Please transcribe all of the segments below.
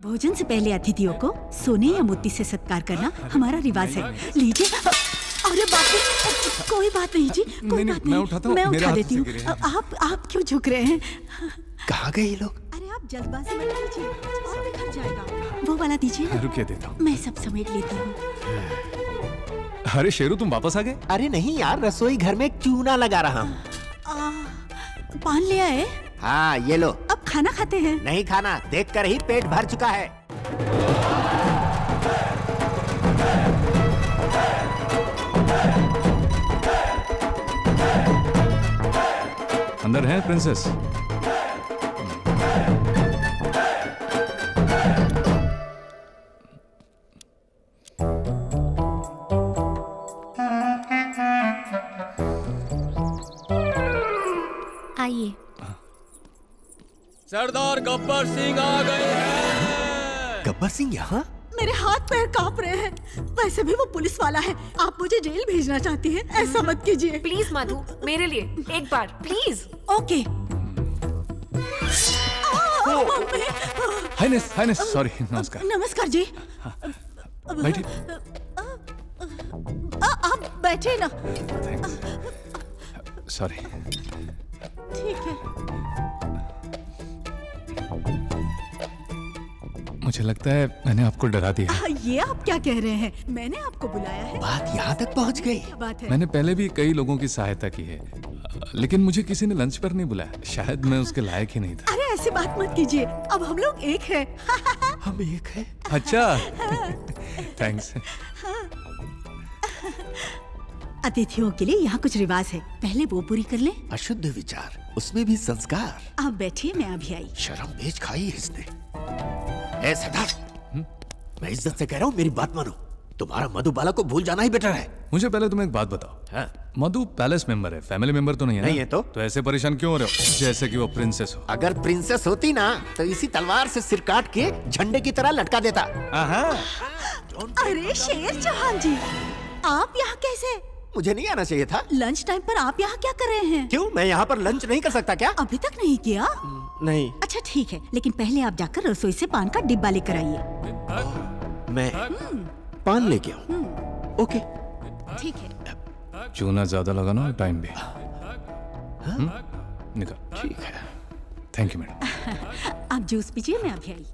भोजन से पहले अतिथियों को सोने या मोती से सत्कार करना हमारा रिवाज है। लीजिए। अरे बाप रे, कोई बात नहीं जी, कोई बात नहीं, मैं उठा देती हूँ। आप क्यों झुक रहे हैं? कहाँ गए ये लोग? अरे आप जल्दबाजी मत कीजिए, और बिखर जाएगा। वो वाला दीजिए ना। रुकिए देता हूँ। मैं सब समेट लेती हूँ। अरे शेरू, तुम वापस आ गए? अरे नहीं यार, रसोई घर में चूना लगा रहा हूँ। पान ले आए? हाँ ये लो। अब खाना खाते हैं? नहीं खाना, देखकर ही पेट भर चुका है। अंदर है प्रिंसेस? आइए। सरदार गब्बर सिंह आ गए हैं। गब्बर सिंह यहाँ? मेरे हाथ पैर कांप रहे हैं। वैसे भी वो पुलिस वाला है। आप मुझे जेल भेजना चाहती हैं? ऐसा मत कीजिए। प्लीज मधु, मेरे लिए एक बार प्लीज। ओके। हाइनेस, सॉरी, नमस्कार। नमस्कार जी। बैठिए। आप बैठे ना। थैंक्स। सॉरी। ठीक है। मुझे लगता है मैंने आपको डरा दिया। ये आप क्या कह रहे हैं? मैंने आपको बुलाया है। बात यहाँ तक पहुँच गई। क्या बात है? मैंने पहले भी कई लोगों की सहायता की है, लेकिन मुझे किसी ने लंच पर नहीं बुलाया। शायद मैं उसके लायक ही नहीं था। अरे ऐसी बात मत कीजिए, अब हम लोग एक हैं। हम एक हैं। अच्छा। थैंक्स। अतिथियों के लिए यहाँ कुछ रिवाज है, पहले वो पूरी कर लें। अशुद्ध विचार, उसमें भी संस्कार। आप बैठिए, मैं अभी आई। शर्म बेच खाई है इसने। ए सरदार, मैं इज्जत से कह रहा हूँ, मेरी बात मानो। तुम्हारा मधुबाला को भूल जाना ही बेटर है। मुझे पहले तुम एक बात बताओ। हाँ? मधु पैलेस मेंबर है, फैमिली मेंबर तो नहीं है ना? नहीं है तो ऐसे परेशान क्यों हो रहे हो जैसे कि वो प्रिंसेस हो? अगर प्रिंसेस होती ना तो इसी तलवार से सिर काट के झंडे की तरह लटका देता। अरे शेर चौहान जी, आप यहाँ कैसे? मुझे नहीं आना चाहिए था। लंच टाइम पर आप यहाँ क्या कर रहे हैं? क्यों, मैं यहाँ पर लंच नहीं कर सकता क्या? अभी तक नहीं किया? नहीं। अच्छा ठीक है, लेकिन पहले आप जाकर रसोई से पान का डिब्बा लेकर आइए। मैं पान लेके आऊँ? ओके। ठीक है। चूना ज्यादा लगा ना, टाइम भी। निकल। ठीक है। Thank you madam. आप जूस पीजिए, मैं अभी आई।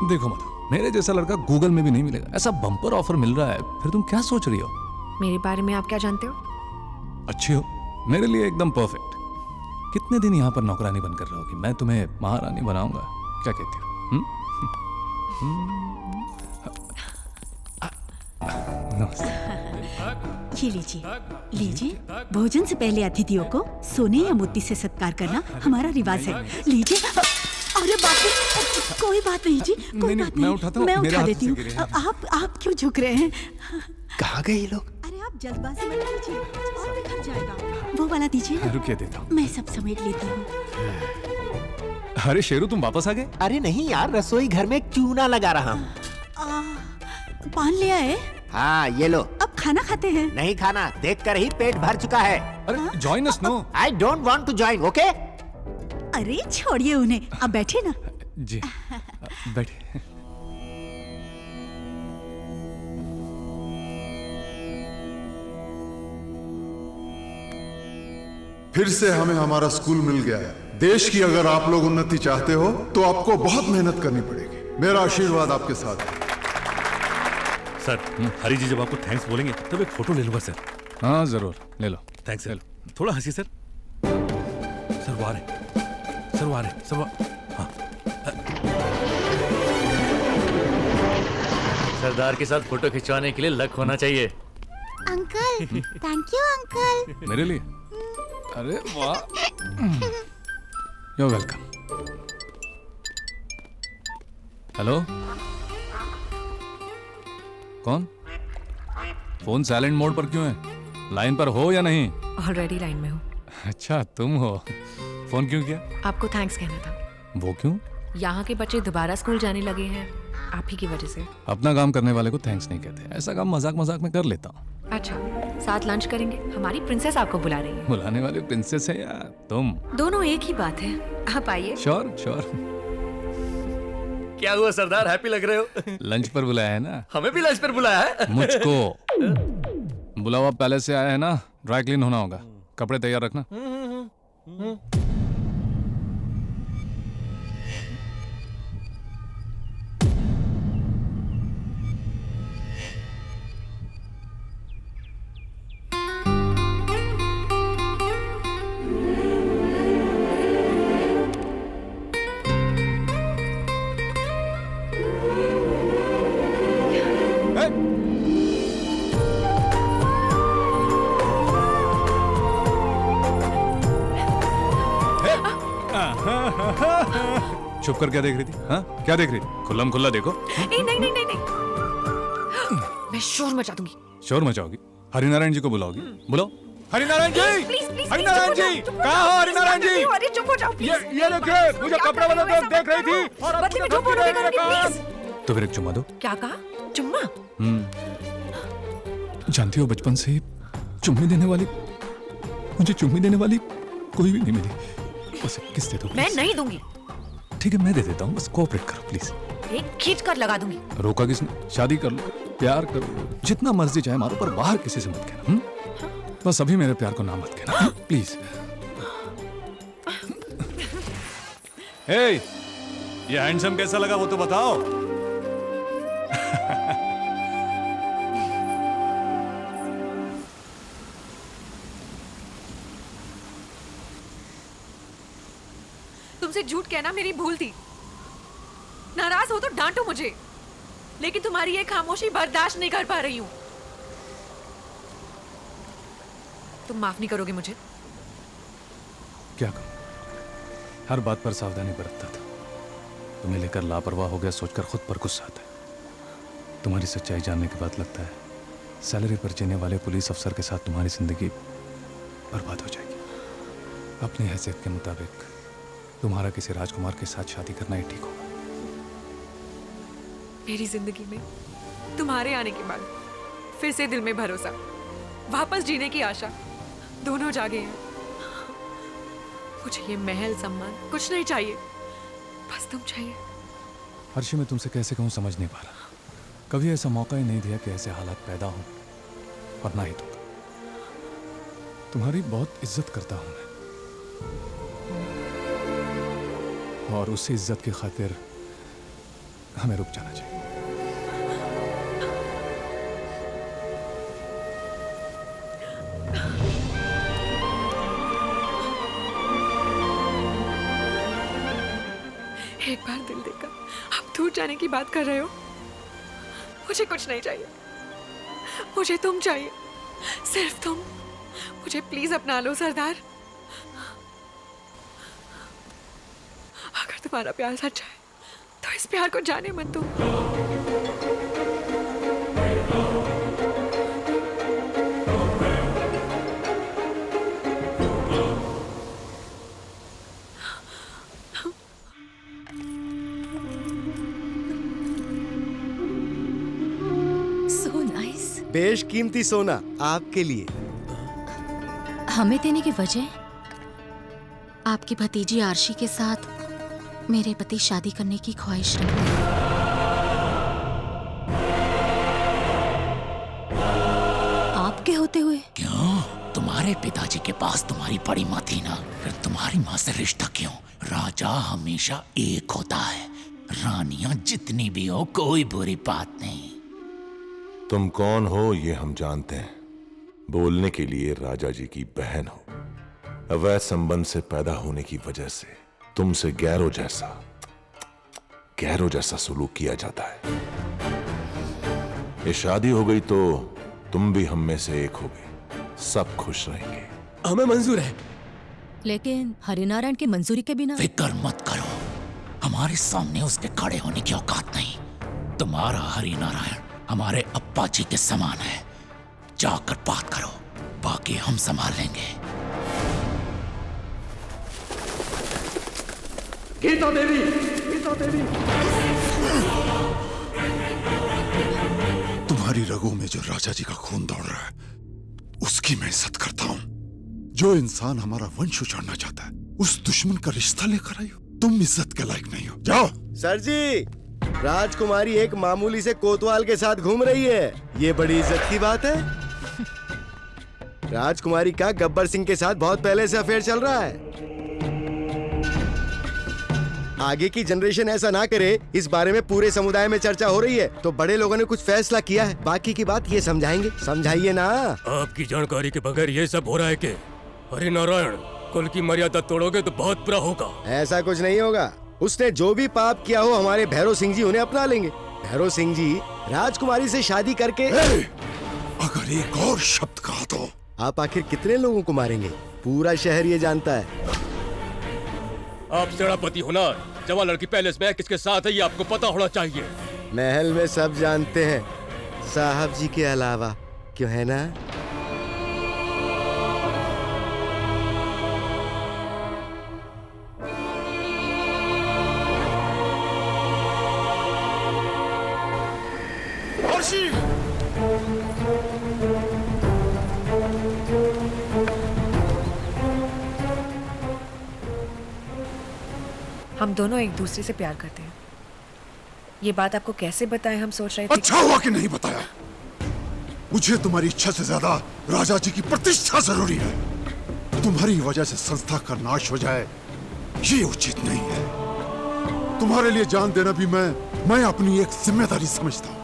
देखो मधु, मेरे जैसा लड़का गूगल में भी नहीं मिलेगा। ऐसा बम्पर ऑफर मिल रहा है, फिर तुम क्या सोच रही हो? मेरे बारे में आप क्या जानते हो? अच्छी हो, मेरे लिए एकदम परफेक्ट। कितने दिन यहाँ पर नौकरानी बनकर रहोगी? मैं तुम्हें महारानी बनाऊंगा। क्या कहती हो? ये लीजिए। भोजन से पहले अतिथियों को सोने या मोती से सत्कार करना हमारा रिवाज है। लीजिए। अरे बाप रे, कोई बात नहीं जी, कोई बात नहीं, मैं उठा देती हूँ। आप क्यों झुक रहे हैं? कहाँ गए ये लोग? अरे आप जल्दबाजी मत कीजिए, और बिखर जाएगा। वो वाला दीजिए ना। रुकिए देता हूँ। मैं सब समेट लेती हूँ। अरे शेरू, तुम वापस आ गए? अरे नहीं यार, रसोई घर में चूना लगा रहा हूँ। पान ले आए? हाँ ये लो। अब खाना खाते हैं? नहीं खाना, देखकर ही पेट भर चुका है। अरे join us. No, I don't want to join. Okay. अरे छोड़िए उन्हें, अब बैठे ना। जी बैठिए। फिर से हमें हमारा स्कूल मिल गया है। देश की अगर आप लोग उन्नति चाहते हो तो आपको बहुत मेहनत करनी पड़ेगी। मेरा आशीर्वाद आपके साथ है। सर, हरी जी जब आपको थैंक्स बोलेंगे तब एक फोटो ले लूंगा सर। हाँ जरूर, ले लो। Thanks sir. थोड़ा हंसी सर। सर वो आ रहे, सर वो आ रहे, सर वो। हाँ। सरदार के साथ फोटो खिंचवाने के लिए लक होना चाहिए। Uncle, thank you uncle. मेरे लिए? अरे वाह, यू वेलकम। हेलो, कौन? फोन साइलेंट मोड पर क्यों है? लाइन पर हो या नहीं? ऑलरेडी लाइन में हूँ। अच्छा तुम हो। फोन क्यों किया? आपको थैंक्स कहना था। वो क्यों? यहाँ के बच्चे दोबारा स्कूल जाने लगे हैं आप ही की वजह से। अपना काम करने वाले को थैंक्स नहीं कहते। ऐसा काम मजाक मजाक में कर लेता हूँ। अच्छा, साथ लंच करेंगे? हमारी प्रिंसेस आपको बुला रही है। बुलाने वाली प्रिंसेस है यार तुम। दोनों एक ही बात है, आप आइए। Sure sure. क्या हुआ सरदार, हैप्पी लग रहे हो? लंच पर बुलाया है ना? हमें भी लंच पर बुलाया है? मुझको बुलावा पैलेस से आया है ना, ड्राई क्लीन होना होगा, कपड़े तैयार रखना। चुप कर क्या देख रही थी? हाँ क्या देख रही थी? खुल्लम खुल्ला देखो। नहीं नहीं नहीं नहीं नहीं, मैं शोर मचा दूंगी। शोर मचाओगी? हरिनारायण जी को बुलाओगी? बुलाओ। हरिनारायण जी! प्लीज प्लीज हरिनारायण जी! कहाँ हो हरिनारायण जी? अरे चुप हो जाओ प्लीज। ये देखिए, मुझे कपड़े बदलते हुए देख रही थी और अब बदले में मुझे जो बोलोगे धमकी दे करूंगी, रही है। प्लीज। तो फिर एक चुम्मा दो। क्या कहा? चुम्मा? जानती हो बचपन से चुम्मी देने वाली, मुझे चुम्मी देने वाली कोई भी नहीं मिली। बस एक किस दे दो मैं please। नहीं दूंगी। ठीक है मैं दे देता हूँ, बस कोऑपरेट करो प्लीज। एक खींच कर लगा दूंगी। रोका किसने? शादी कर लो, प्यार करो, जितना मर्जी चाहे मारो, पर बाहर किसी से मत कहना। बस अभी मेरे प्यार को ना मत कहना प्लीज। हे, ये हैंडसम कैसा लगा वो तो बताओ। तुमसे झूठ कहना मेरी भूल थी। नाराज हो तो डांटो मुझे, लेकिन तुम्हारी ये खामोशी बर्दाश्त नहीं कर पा रही हूं। तुम माफ नहीं करोगे मुझे? क्या करूं? हर बात पर सावधानी बरतता था, तुम्हें लेकर लापरवाह हो गया सोचकर खुद पर गुस्सा आता है। तुम्हारी सच्चाई जानने के बाद लगता है सैलरी पर जीने वाले पुलिस अफसर के साथ तुम्हारी जिंदगी बर्बाद हो जाएगी। अपनी हैसियत के मुताबिक तुम्हारा किसी राजकुमार के साथ शादी करना ही ठीक होगा। मेरी जिंदगी में तुम्हारे आने के बाद फिर से दिल में भरोसा, वापस जीने की आशा, दोनों जागे हैं। मुझे ये महल सम्मान कुछ नहीं चाहिए, बस तुम चाहिए। हर्षी मैं तुमसे कैसे कहूँ समझ नहीं पा रहा। कभी ऐसा मौका ही नहीं दिया कि ऐसे हालात पैदा हो, और ना ही दूंगा। तुम्हारी बहुत इज्जत करता हूं मैं, और उस इज्जत की खातिर हमें रुक जाना चाहिए। एक बार दिल देकर आप दूर जाने की बात कर रहे हो। मुझे कुछ नहीं चाहिए, मुझे तुम चाहिए, सिर्फ तुम। मुझे प्लीज अपना लो सरदार। अगर तुम्हारा प्यार सच्चा है तो इस प्यार को जाने मत दो। So nice. बेशकीमती सोना आपके लिए। हमें देने की वजह आपकी भतीजी आरशी के साथ मेरे पति शादी करने की ख्वाहिश रखते हैं। आपके होते हुए क्यों? तुम्हारे पिताजी के पास तुम्हारी बड़ी माँ थी ना, फिर तुम्हारी माँ से रिश्ता क्यों? राजा हमेशा एक होता है, रानियां जितनी भी हो कोई बुरी बात नहीं। तुम कौन हो ये हम जानते हैं। बोलने के लिए राजा जी की बहन हो, अवैध संबंध से पैदा होने की वजह से तुमसे गैरों जैसा सलूक किया जाता है। ये शादी हो गई तो तुम भी हम में से एक हो गए, सब खुश रहेंगे। हमें मंजूर है, लेकिन हरिनारायण की मंजूरी के बिना। फिक्र मत करो, हमारे सामने उसके खड़े होने की औकात नहीं। तुम्हारा हरिनारायण हमारे अप्पा जी के समान है, जाकर बात करो, बाकी हम संभाल लेंगे। गीता देवी, गीता देवी। तुम्हारी रगों में जो राजा जी का खून दौड़ रहा है, उसकी मैं इज्जत करता हूँ। जो इंसान हमारा वंश उजाड़ना चाहता है, उस दुश्मन का रिश्ता लेकर आई हो। तुम इज्जत के लायक नहीं हो, जाओ। सर जी, राजकुमारी एक मामूली से कोतवाल के साथ घूम रही है, ये बड़ी इज्जत की बात है। राजकुमारी का गब्बर सिंह के साथ बहुत पहले से अफेयर चल रहा है। आगे की जनरेशन ऐसा ना करे, इस बारे में पूरे समुदाय में चर्चा हो रही है, तो बड़े लोगों ने कुछ फैसला किया है। बाकी की बात ये समझाएंगे, समझाइए ना। आपकी जानकारी के बगैर ये सब हो रहा है कि? हरि नारायण, कुल की मर्यादा तोड़ोगे तो बहुत बुरा होगा। ऐसा कुछ नहीं होगा। उसने जो भी पाप किया हो, हमारे भैरव सिंह जी उन्हें अपना लेंगे। भैरव सिंह जी राजकुमारी से शादी करके अगर एक और शब्द कहा तो आप आखिर कितने लोगों को मारेंगे? पूरा शहर ये जानता है। आप सेनापति होना, जवान लड़की पैलेस में किसके साथ है ये आपको पता होना चाहिए। महल में सब जानते हैं, साहब जी के अलावा, क्यों है ना? हम दोनों एक दूसरे से प्यार करते हैं। ये बात आपको कैसे बताएं, हम सोच रहे थे। अच्छा हुआ कि नहीं बताया। मुझे तुम्हारी इच्छा से ज्यादा राजा जी की प्रतिष्ठा जरूरी है। तुम्हारी वजह से संस्था का नाश हो जाए, ये उचित नहीं है। तुम्हारे लिए जान देना भी मैं अपनी एक जिम्मेदारी समझता हूँ।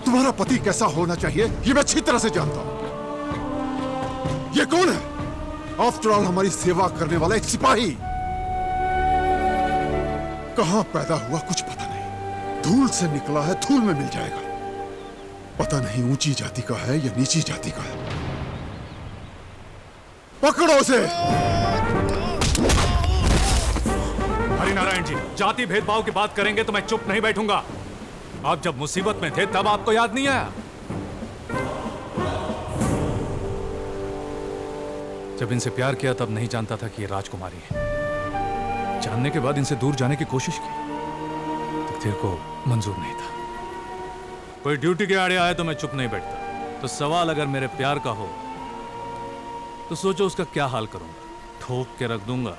तुम्हारा पति कैसा होना चाहिए, ये मैं अच्छी तरह से जानता हूँ। ये कौन है? आफ्टर ऑल हमारी सेवा करने वाला एक सिपाही। कहां पैदा हुआ कुछ पता नहीं, धूल से निकला है, धूल में मिल जाएगा। पता नहीं ऊंची जाति का है या नीची जाति का है। पकड़ो उसे। हरिनारायण जी, जाति भेदभाव की बात करेंगे तो मैं चुप नहीं बैठूंगा। आप जब मुसीबत में थे तब आपको याद नहीं आया? जब इनसे प्यार किया तब नहीं जानता था कि ये राजकुमारी है। जानने के बाद इनसे दूर जाने की कोशिश की, तकदीर को मंजूर नहीं था। कोई ड्यूटी के आड़े आए तो मैं चुप नहीं बैठता। तो सवाल अगर मेरे प्यार का हो तो सोचो उसका क्या हाल करूंगा। ठोक के रख दूंगा।